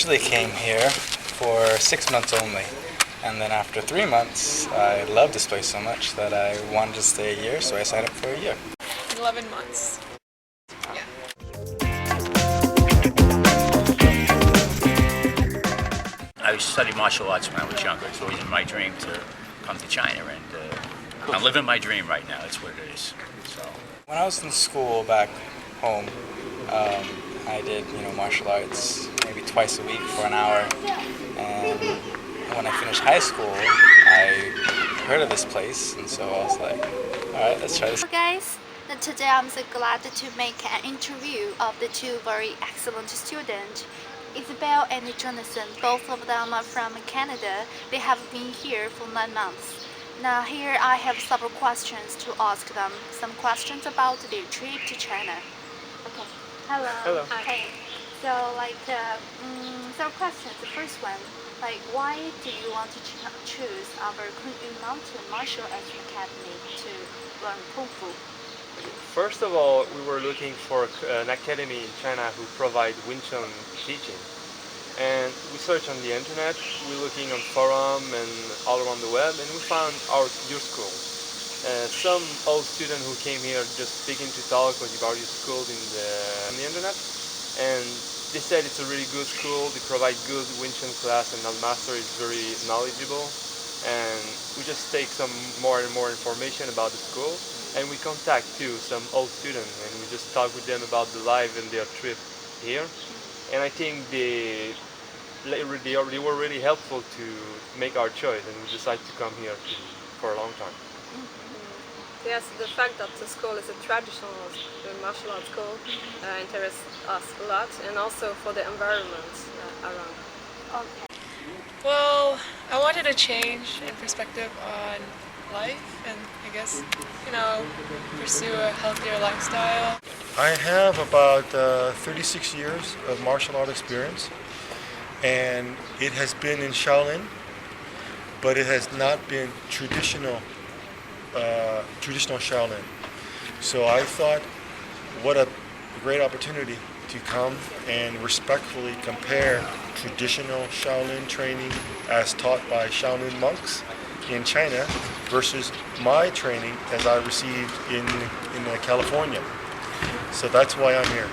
originally came here for 6 months only, and then after 3 months, I loved this place so much that I wanted to stay a year, so I signed up for a year. 11 months. Yeah. I studied martial arts when I was younger. It's always been my dream to come to China, and I'm living my dream right now. That's what it is. So. When I was in school back home, I did martial arts maybe twice a week for an hour, and when I finished high school, I heard of this place, and so I was like, all right, let's try this. Hello guys, today I'm so glad to make an interview of the two very excellent students, Isabel and Jonathan. Both of them are from Canada. They have been here for 9 months. Now here I have several questions to ask them. Some questions about their trip to China. Okay. Hello. Hello. Okay. So several questions. The first one, why do you want to choose our Kunyu Mountain Martial Arts Academy to learn Kung Fu? First of all, we were looking for an academy in China who provide Wing Chun teaching. And we searched on the internet, we're looking on forum and all around the web, and we found your school. Some old student who came here just speaking to talk about your school on the internet, and they said it's a really good school, they provide good Wing Chun class, and our master is very knowledgeable. And we just take some more and more information about the school, and we contact too some old students, and we just talk with them about the life and their trip here. And I think they were really helpful to make our choice, and we decided to come here for a long time. Yes, the fact that the school is a traditional martial arts school interests us a lot, and also for the environment around. Okay. Well, I wanted a change in perspective on life and I guess, pursue a healthier lifestyle. I have about 36 years of martial art experience, and it has been in Shaolin, but it has not been traditional Shaolin. So I thought, what a great opportunity to come and respectfully compare traditional Shaolin training as taught by Shaolin monks in China versus my training as I received in California. So that's why I'm here.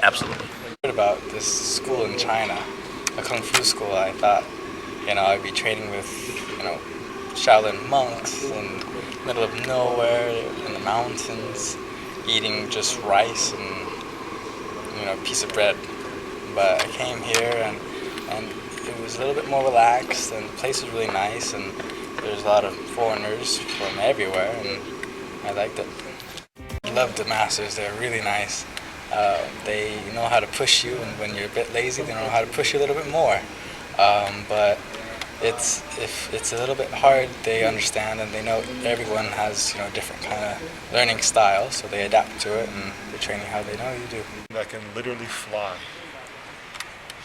Absolutely. About this school in China, a Kung Fu school, I thought, I'd be training with, Shaolin monks in the middle of nowhere, in the mountains, eating just rice and, a piece of bread. But I came here and it was a little bit more relaxed, and the place was really nice, and there's a lot of foreigners from everywhere, and I liked it. I love the masters, they're really nice. They know how to push you, and when you're a bit lazy, they know how to push you a little bit more. But if it's a little bit hard, they understand, and they know everyone has different kind of learning style, so they adapt to it, and they're training how they know you do. That can literally fly.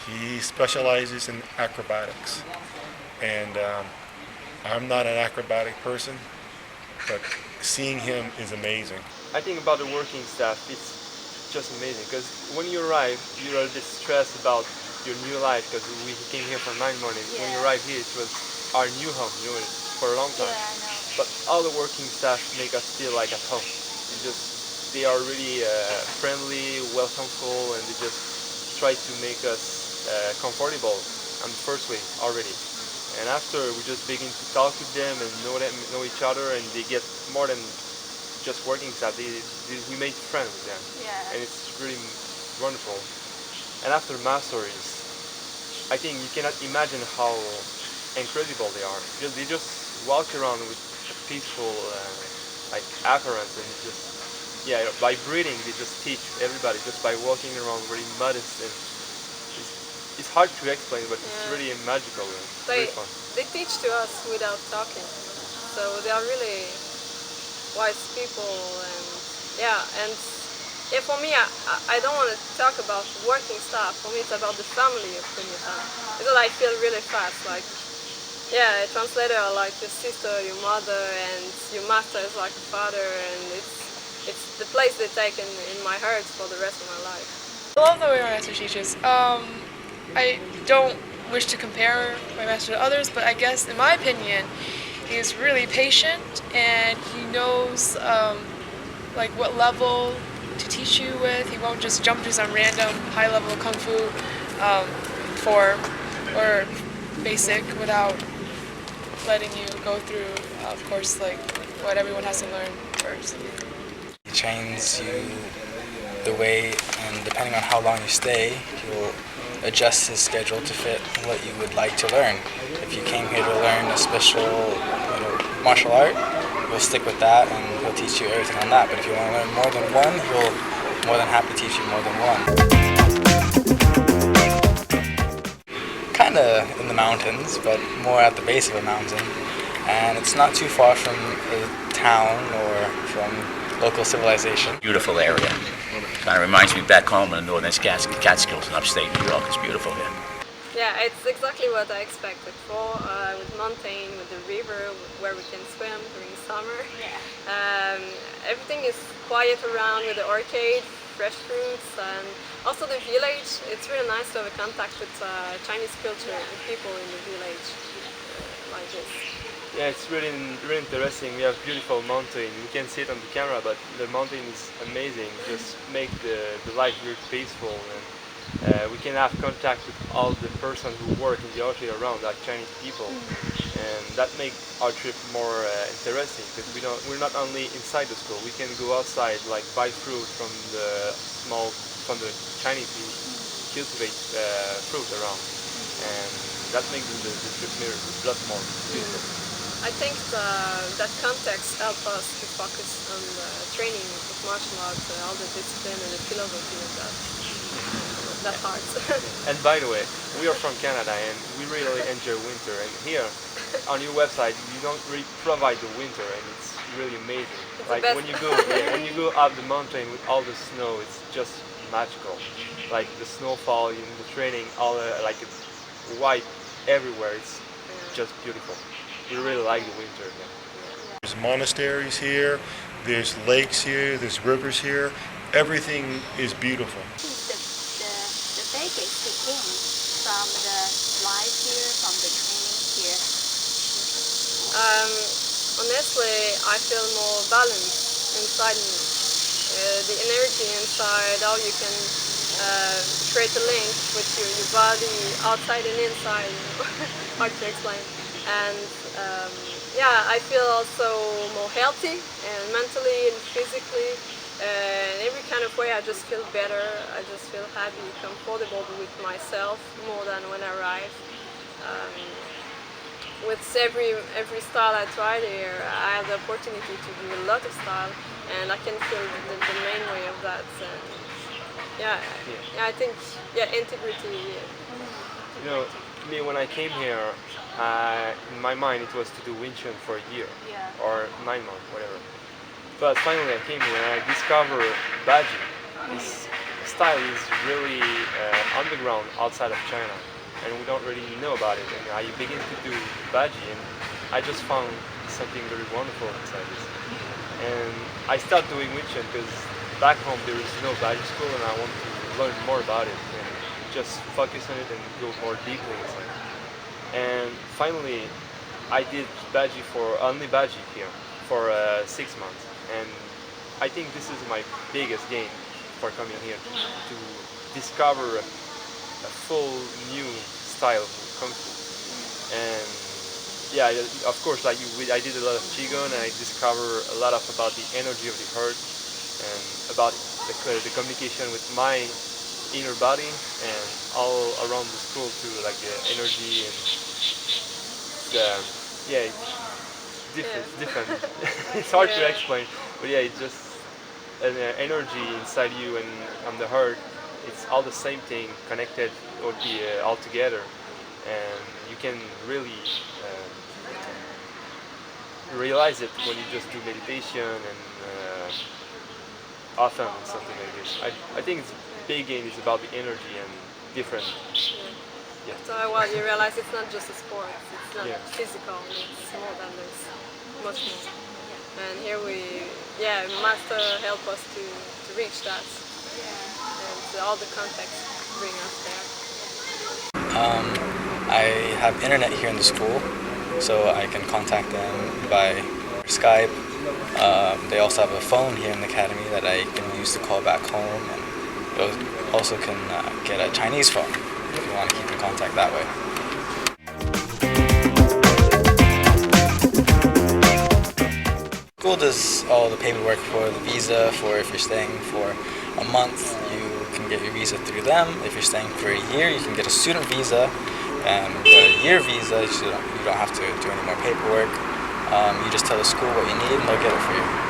He specializes in acrobatics, and I'm not an acrobatic person, but seeing him is amazing. I think about the working staff, it's just amazing, because when you arrive, you're a bit stressed about your new life, because we came here for 9 months. Yeah. When you arrive here, it was our new home, for a long time. Yeah, I know. But all the working staff make us feel like at home. They are really friendly, welcomeful, and they just try to make us comfortable on the first week already. And after, we just begin to talk with them and know each other, and they get more than just working staff. We made friends with them. Yeah. And it's really wonderful. And after masteries, I think you cannot imagine how incredible they are. They just walk around with a peaceful appearance, and by breathing they just teach everybody just by walking around, very modest, and it's hard to explain, but it's really magical and very fun. They teach to us without talking, so they are really wise people, and for me, I don't want to talk about working staff. For me, it's about the family of Kunyu. Because I feel really fast, a translator like your sister, your mother, and your master is like a father, and it's the place they take in my heart for the rest of my life. I love the way my master teaches. I don't wish to compare my master to others, but I guess in my opinion, he's really patient and he knows like what level to teach you with. He won't just jump to some random high level kung fu form or basic without letting you go through, of course, like what everyone has to learn first. He trains you the way, and depending on how long you stay, he'll adjust his schedule to fit what you would like to learn. If you came here to learn a special, martial art, you'll stick with that, and he'll teach you everything on that. But if you want to learn more than one, he'll more than happy teach you more than one. Kinda in the mountains, but more at the base of a mountain, and it's not too far from a town or from local civilization. Beautiful area. Kind of reminds me back home in the northern Catskills in upstate New York. It's beautiful here. Yeah, it's exactly what I expected for, with mountain, with the river where we can swim during summer. Everything is quiet around with the arcade, fresh fruits, and also the village. It's really nice to have a contact with Chinese culture and people in the village like this. Yeah, it's really interesting. We have beautiful mountain. We can see it on the camera, but the mountain is amazing. Just make the life very peaceful, and we can have contact with all the person who work in the arcade around, like Chinese people, and that makes our trip more interesting because we're not only inside the school. We can go outside, like buy fruit from the Chinese who cultivate fruit around, and that makes the trip a lot more beautiful. I think that context helps us to focus on the training of martial arts, all the discipline and the philosophy of that part. And by the way, we are from Canada and we really enjoy winter. And here, on your website, you don't really provide the winter, and it's really amazing. It's like when you go up the mountain with all the snow, it's just magical. Like the snowfall in the training, all like it's white everywhere. It's just beautiful. We really like the winter. Yeah. There's monasteries here, there's lakes here, there's rivers here. Everything is beautiful. The biggest gain from the life here, from the training here? Honestly, I feel more balance inside me. The energy inside, how you can create a link with your body outside and inside. Hard to explain. And I feel also more healthy, and mentally and physically. In every kind of way, I just feel better. I just feel happy, comfortable with myself more than when I arrived. With every style I tried here, I have the opportunity to do a lot of style, and I can feel the main way of that. And I think integrity. Me when I came here, in my mind it was to do Wing Chun for a year or 9 months, whatever. But finally I came here and I discovered Baji. This style is really underground outside of China, and we don't really know about it. And I begin to do Baji, and I just found something very wonderful inside this. And I started doing Wing Chun because back home there is no Baji school, and I want to learn more about it and just focus on it and go more deeply inside. And finally, I did only Baji here for 6 months, and I think this is my biggest gain for coming here, to discover a full new style of Kung Fu. And of course, I did a lot of Qigong, and I discovered a lot about the energy of the heart and about the communication with my inner body and all around the school too, like the energy and it's different. It's hard to explain, but it's just an energy inside you and on the heart. It's all the same thing connected all together, and you can really realize it when you just do meditation and often something like this. I think it's big gain is about the energy and different. So you realize it's not just a sport, it's not physical, it's more than this, much more. And here master help us to reach that, and all the contacts bring us there. I have internet here in the school, so I can contact them by Skype. They also have a phone here in the academy that I can use to call back home, and you also can get a Chinese phone if you want to keep in contact that way. School does all the paperwork for the visa. For if you're staying for a month, you can get your visa through them. If you're staying for a year, you can get a student visa. And the year visa, you don't have to do any more paperwork. You just tell the school what you need and they'll get it for you.